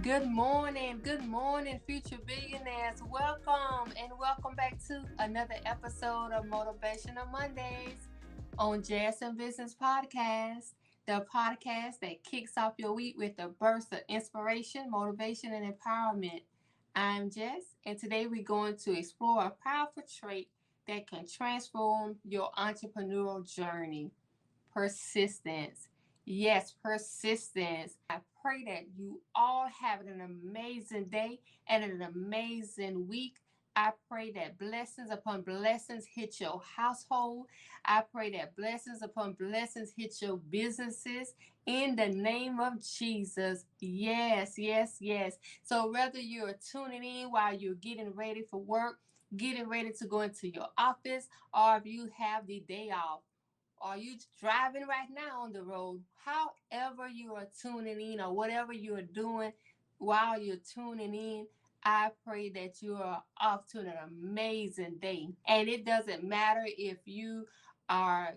Good morning, future billionaires. Welcome back to another episode of Motivational Mondays on JS Podcast, the podcast that kicks off your week with a burst of inspiration, motivation, and empowerment. I'm Jess, and today we're going to explore a powerful trait that can transform your entrepreneurial journey: persistence. Yes, persistence. I pray that you all have an amazing day and an amazing week. I pray that blessings upon blessings hit your household. I pray that blessings upon blessings hit your businesses in the name of Jesus. Yes, yes, yes. So whether you're tuning in while you're getting ready for work, getting ready to go into your office, or if you have the day off, are you driving right now on the road? However you are tuning in or whatever you are doing while you're tuning in, I pray that you are off to an amazing day. And it doesn't matter if you are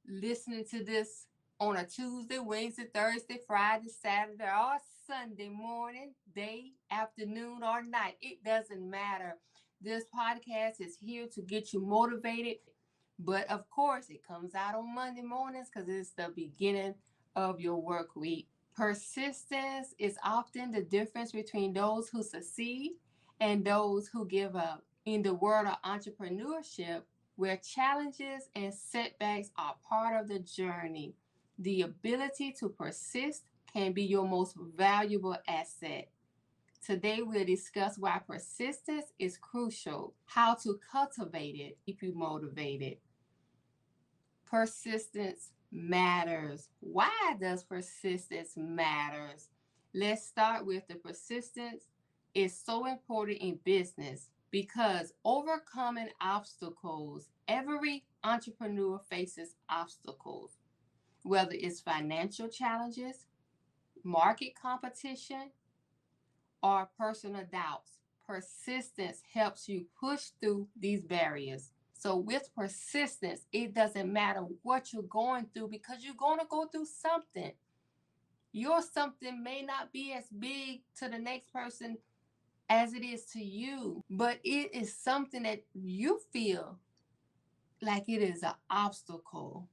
listening to this on a Tuesday, Wednesday, Thursday, Friday, Saturday, or Sunday morning, day, afternoon, or night. It doesn't matter. This podcast is here to get you motivated. But of course, it comes out on Monday mornings because it's the beginning of your work week. Persistence is often the difference between those who succeed and those who give up. In the world of entrepreneurship, where challenges and setbacks are part of the journey, the ability to persist can be your most valuable asset. Today, we'll discuss why persistence is crucial, how to cultivate it, keep you motivated. Persistence matters. Why does persistence matters? Let's start with the persistence is so important in business because overcoming obstacles, every entrepreneur faces obstacles, whether it's financial challenges, market competition, or personal doubts. Persistence helps you push through these barriers. So with persistence, it doesn't matter what you're going through because you're going to go through something. Your something may not be as big to the next person as it is to you, but it is something that you feel like it is an obstacle.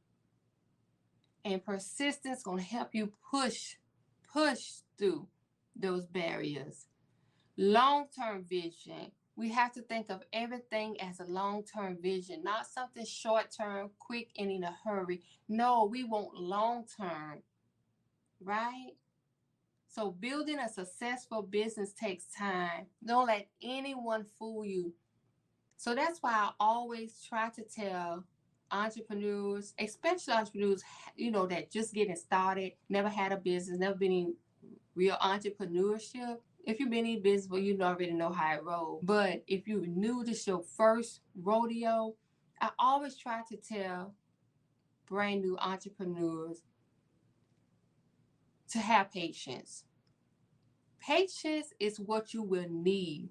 And persistence is going to help you push through those barriers. Long-term vision. We have to think of everything as a long-term vision, not something short-term, quick, and in a hurry. No, we want long-term, right? So building a successful business takes time. Don't let anyone fool you. So that's why I always try to tell entrepreneurs, especially entrepreneurs, that just getting started, never had a business, never been in real entrepreneurship. If you've been in business, well, you already know how it rolls. But if you're new, this your first rodeo, I always try to tell brand new entrepreneurs to have patience. Patience is what you will need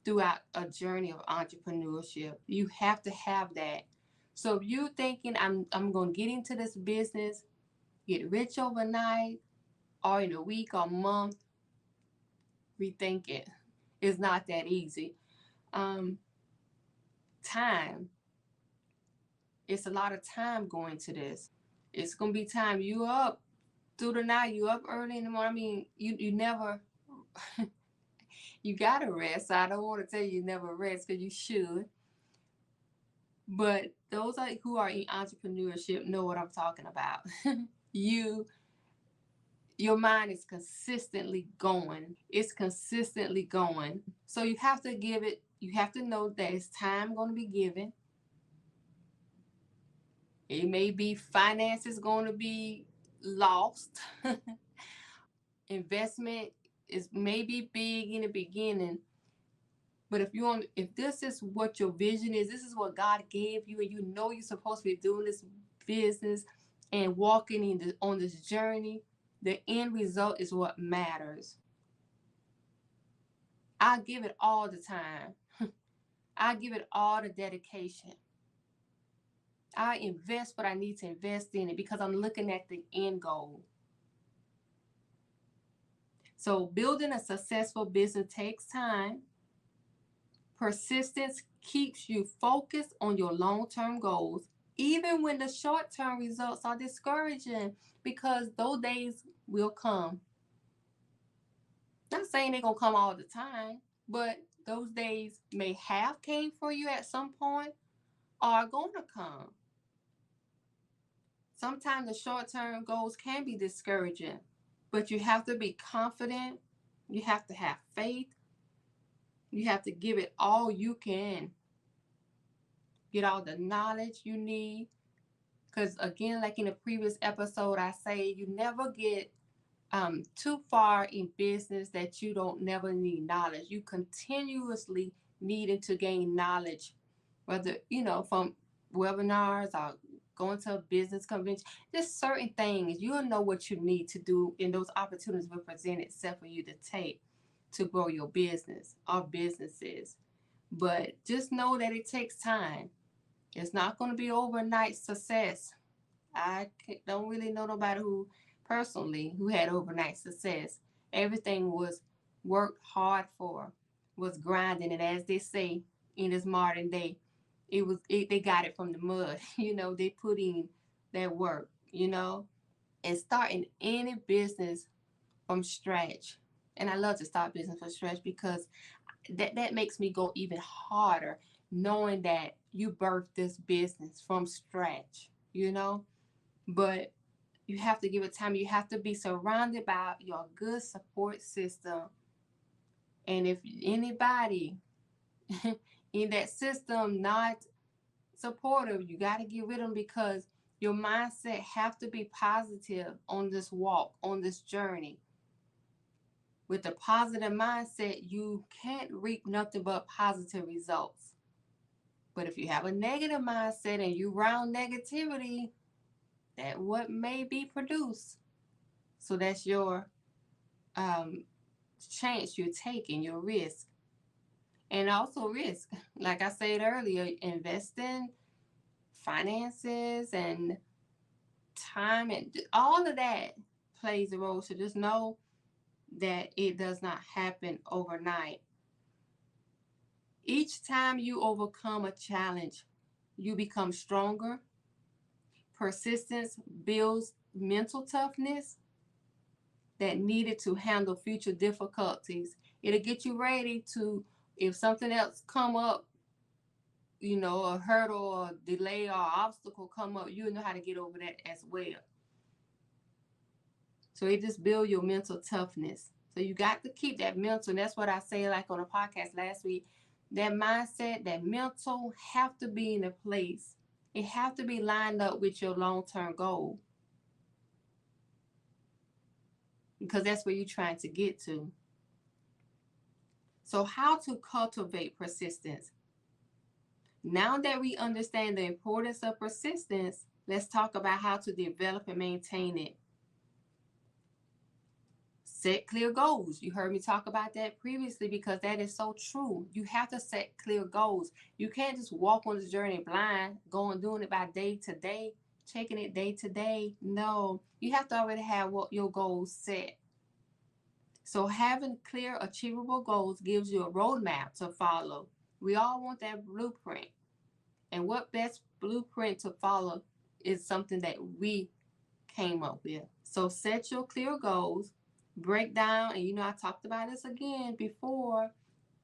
throughout a journey of entrepreneurship. You have to have that. So if you're thinking, I'm going to get into this business, get rich overnight, or in a week or month, rethink it. It's not that easy. Time. It's a lot of time going to this. It's going to be time. You up through the night. You up early in the morning. I mean, you never, you got to rest. I don't want to tell you never rest because you should. But those who are in entrepreneurship know what I'm talking about. Your mind is consistently going. It's consistently going. So you have to you have to know that it's time going to be given. It may be finances going to be lost. Investment is maybe big in the beginning. But if this is what your vision is, this is what God gave you, and you know you're supposed to be doing this business and walking on this journey, the end result is what matters. I give it all the time. I give it all the dedication. I invest what I need to invest in it because I'm looking at the end goal. So building a successful business takes time. Persistence keeps you focused on your long-term goals, even when the short-term results are discouraging, because those days will come. Not saying they're going to come all the time, but those days may have came for you at some point or are going to come. Sometimes the short-term goals can be discouraging, but you have to be confident. You have to have faith. You have to give it all you can. Get all the knowledge you need. Because again, like in the previous episode, I say you never get too far in business that you don't never need knowledge. You continuously needing to gain knowledge, whether, from webinars or going to a business convention, just certain things. You'll know what you need to do, and those opportunities will present itself for you to take to grow your business or businesses. But just know that it takes time. It's not going to be overnight success. I don't really know nobody who had overnight success. Everything was worked hard for, was grinding, and as they say in this modern day, they got it from the mud. They put in their work. And starting any business from scratch. And I love to start business from scratch because that makes me go even harder, knowing that you birthed this business from scratch. But you have to give it time. You have to be surrounded by your good support system. And if anybody in that system not supportive, you got to get rid of them, because your mindset have to be positive on this walk, on this journey. With a positive mindset, you can't reap nothing but positive results. But if you have a negative mindset and you round negativity, that what may be produced. So that's your chance you're taking, your risk. And also risk, like I said earlier, investing, finances, and time, and all of that plays a role. So just know that it does not happen overnight. Each time you overcome a challenge, you become stronger. Persistence builds mental toughness that needed to handle future difficulties. It'll get you ready to, if something else come up, a hurdle or delay or obstacle come up, you'll know how to get over that as well. So it just builds your mental toughness. So you got to keep that mental. And that's what I said, like on a podcast last week. That mindset, that mental have to be in a place. It have to be lined up with your long-term goal. Because that's where you're trying to get to. So how to cultivate persistence? Now that we understand the importance of persistence, let's talk about how to develop and maintain it. Set clear goals. You heard me talk about that previously, because that is so true. You have to set clear goals. You can't just walk on this journey blind, doing it by day to day, checking it day to day. No, you have to already have what your goals set. So having clear, achievable goals gives you a roadmap to follow. We all want that blueprint. And what best blueprint to follow is something that we came up with. So set your clear goals, break down, and I talked about this again before,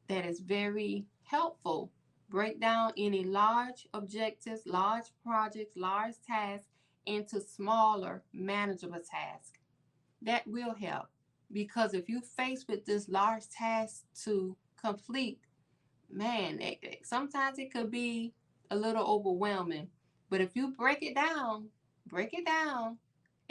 that is very helpful. Break down any large objectives, large projects, large tasks into smaller, manageable tasks. That will help, because if you face with this large task to complete, man, sometimes it could be a little overwhelming. But if you break it down,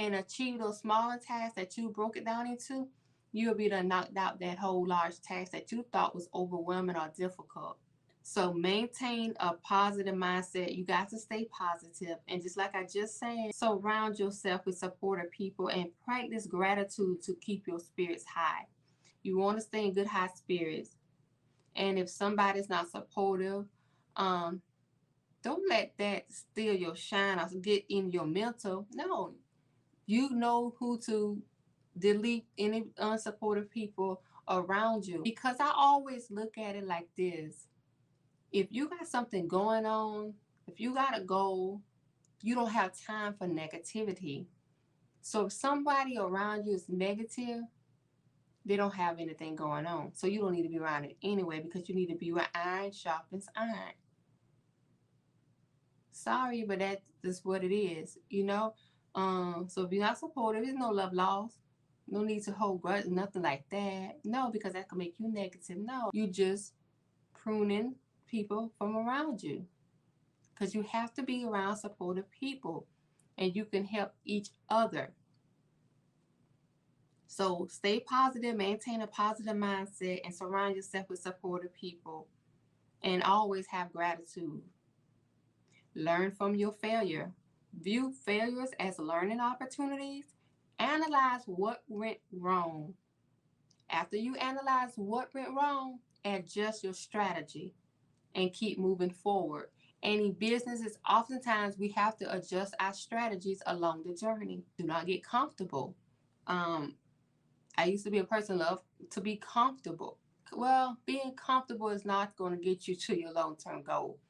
and achieve those smaller tasks that you broke it down into, you'll be done knocked out that whole large task that you thought was overwhelming or difficult. So maintain a positive mindset. You got to stay positive. And just like I just said, surround yourself with supportive people and practice gratitude to keep your spirits high. You want to stay in good high spirits. And if somebody's not supportive, don't let that steal your shine or get in your mental. No, you know who to delete any unsupportive people around you. Because I always look at it like this. If you got something going on, if you got a goal, you don't have time for negativity. So if somebody around you is negative, they don't have anything going on. So you don't need to be around it anyway, because you need to be where iron sharpens iron. Sorry, but that's just what it is, you know? So if you're not supportive, there's no love lost. No need to hold grudge, nothing like that. No, because that can make you negative. No, you just pruning people from around you. Because you have to be around supportive people, and you can help each other. So stay positive, maintain a positive mindset, and surround yourself with supportive people. And always have gratitude. Learn from your failure. View failures as learning opportunities. Analyze what went wrong. After you analyze what went wrong, adjust your strategy and keep moving forward. And in businesses, oftentimes we have to adjust our strategies along the journey. Do not get comfortable. I used to be a person love to be comfortable. Well, being comfortable is not going to get you to your long-term goal,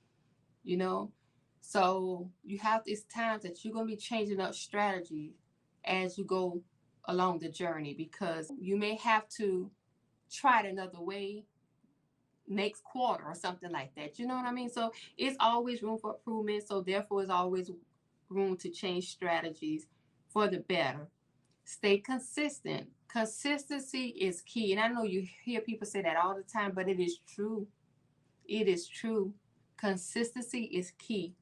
you know? So you have these times that you're going to be changing up strategies as you go along the journey, because you may have to try it another way next quarter or something like that. You know what I mean? So it's always room for improvement. So therefore, it's always room to change strategies for the better. Stay consistent. Consistency is key. And I know you hear people say that all the time, but it is true. It is true. Consistency is key.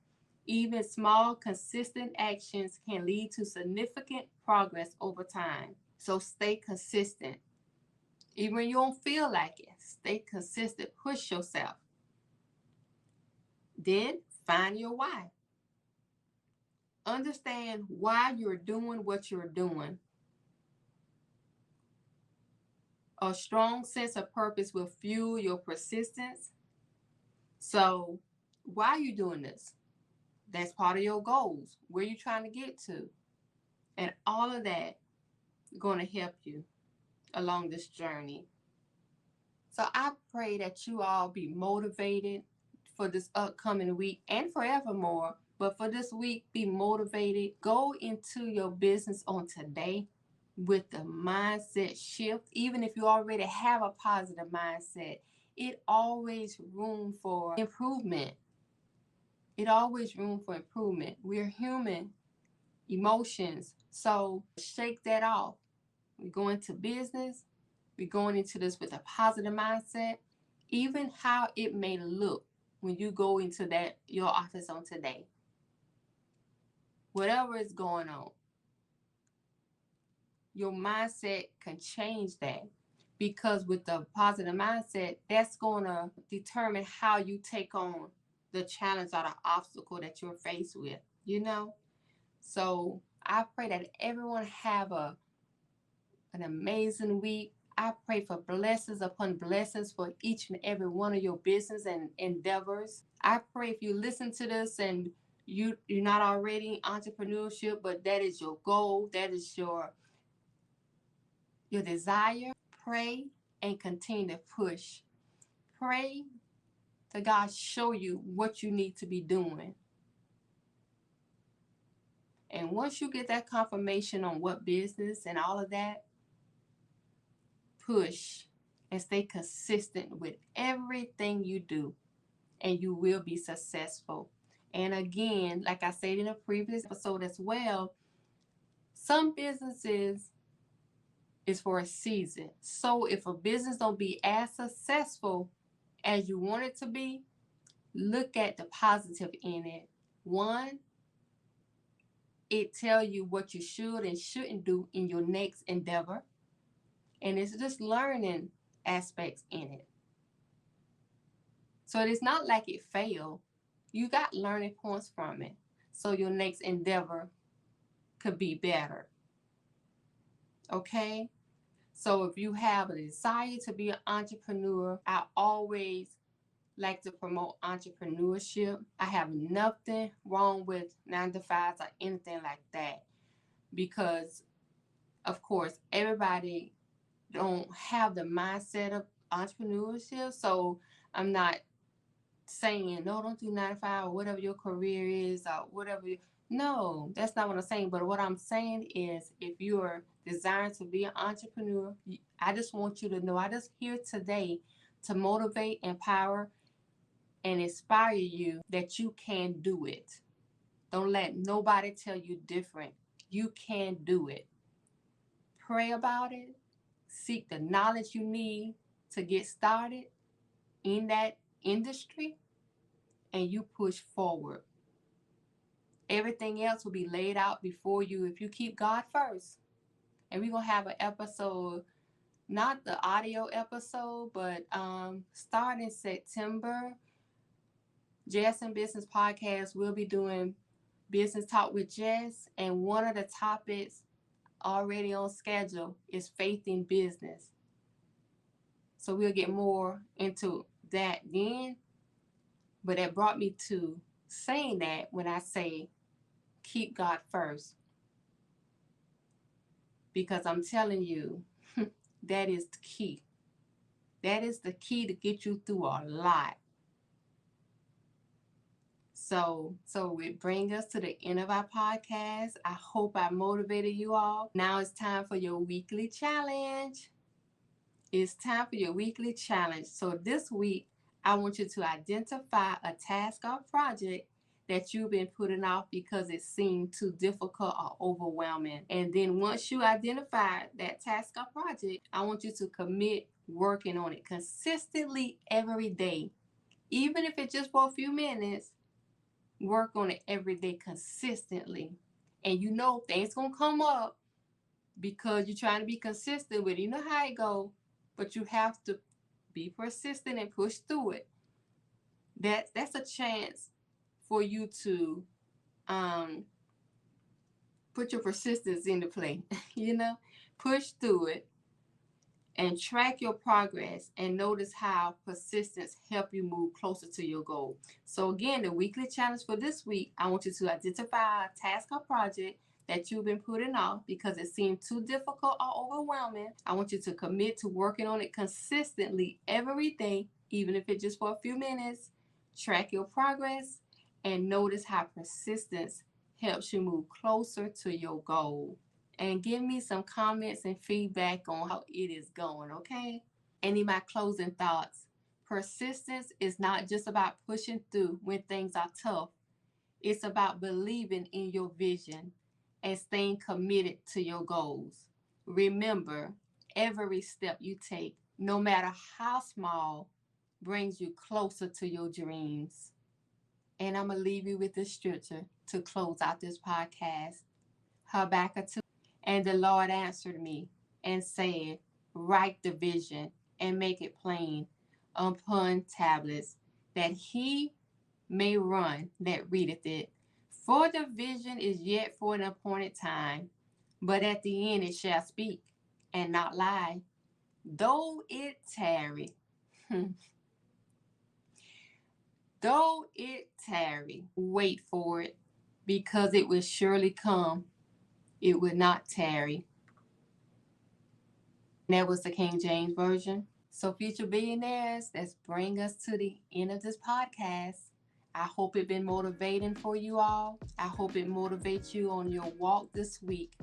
Even small, consistent actions can lead to significant progress over time. So stay consistent. Even when you don't feel like it, stay consistent. Push yourself. Then find your why. Understand why you're doing what you're doing. A strong sense of purpose will fuel your persistence. So, why are you doing this? That's part of your goals. Where you trying to get to? And all of that is going to help you along this journey. So I pray that you all be motivated for this upcoming week and forevermore. But for this week, be motivated. Go into your business on today with the mindset shift. Even if you already have a positive mindset, it always room for improvement. It always room for improvement. We're human emotions. So shake that off. We're going to business. We're going into this with a positive mindset. Even how it may look when you go into your office on today. Whatever is going on, your mindset can change that. Because with the positive mindset, that's going to determine how you take on the challenge or the obstacle that you're faced with, you know? So I pray that everyone have an amazing week. I pray for blessings upon blessings for each and every one of your business and endeavors. I pray if you listen to this and you're not already in entrepreneurship, but that is your goal, that is your desire, pray and continue to push. Pray to God show you what you need to be doing. And once you get that confirmation on what business and all of that, push and stay consistent with everything you do, and you will be successful. And again, like I said in a previous episode as well, some businesses is for a season. So if a business don't be as successful as you want it to be, look at the positive in it. One, it tell you what you should and shouldn't do in your next endeavor. And it's just learning aspects in it. So it's not like it failed. You got learning points from it. So your next endeavor could be better. Okay? So if you have a desire to be an entrepreneur, I always like to promote entrepreneurship. I have nothing wrong with 9 to 5s or anything like that, because Of course, everybody don't have the mindset of entrepreneurship. So I'm not saying, no, don't do 9 to 5 or whatever your career is or whatever. No, that's not what I'm saying. But what I'm saying is, if you are desiring to be an entrepreneur, I just want you to know, I just here today to motivate, empower, and inspire you that you can do it. Don't let nobody tell you different. You can do it. Pray about it. Seek the knowledge you need to get started in that industry, and you push forward. Everything else will be laid out before you if you keep God first. And we're going to have an episode, not the audio episode, but starting September, Jess and Business Podcast, we'll be doing Business Talk with Jess. And one of the topics already on schedule is faith in business. So we'll get more into that then. But that brought me to saying that when I say keep God first. Because I'm telling you, that is the key. That is the key to get you through a lot. So it brings us to the end of our podcast. I hope I motivated you all. Now it's time for your weekly challenge. It's time for your weekly challenge. So this week, I want you to identify a task or project that you've been putting off because it seemed too difficult or overwhelming. And then once you identify that task or project, I want you to commit working on it consistently every day. Even if it's just for a few minutes, work on it every day consistently. And you know things going to come up because you're trying to be consistent with it. You know how it goes, but you have to be persistent and push through it. That's a chance for you to put your persistence into play. Push through it and track your progress and notice how persistence help you move closer to your goal. So again, the weekly challenge for this week, I want you to identify a task or project that you've been putting off because it seemed too difficult or overwhelming. I want you to commit to working on it consistently every day, even if it's just for a few minutes. Track your progress and notice how persistence helps you move closer to your goal. And give me some comments and feedback on how it is going, okay? And in my closing thoughts, persistence is not just about pushing through when things are tough. It's about believing in your vision and staying committed to your goals. Remember, every step you take, no matter how small, brings you closer to your dreams. And I'm going to leave you with this scripture to close out this podcast. Habakkuk 2. And the Lord answered me and said, write the vision and make it plain upon tablets, that he may run that readeth it. For the vision is yet for an appointed time, but at the end it shall speak and not lie. Though it tarry, wait for it, because it will surely come. It will not tarry. And that was the King James Version. So future billionaires, let's bring us to the end of this podcast. I hope it's been motivating for you all. I hope it motivates you on your walk this week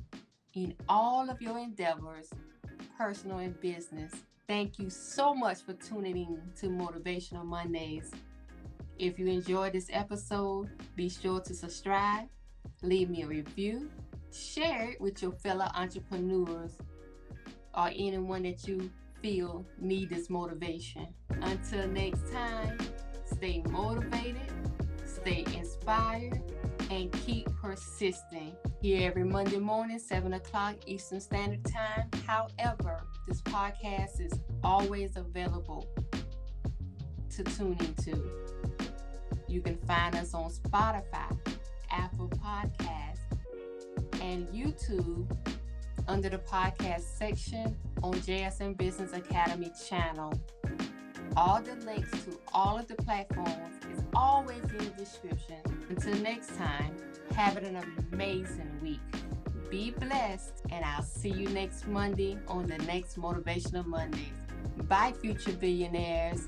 in all of your endeavors, personal and business. Thank you so much for tuning in to Motivational Mondays. If you enjoyed this episode, be sure to subscribe, leave me a review, share it with your fellow entrepreneurs or anyone that you feel need this motivation. Until next time, stay motivated, stay inspired, and keep persisting. Here every Monday morning, 7 o'clock Eastern Standard Time. However, this podcast is always available to tune into. You can find us on Spotify, Apple Podcasts, and YouTube under the podcast section on JSM Business Academy channel. All the links to all of the platforms is always in the description. Until next time, have an amazing week. Be blessed, and I'll see you next Monday on the next Motivational Mondays. Bye, future billionaires.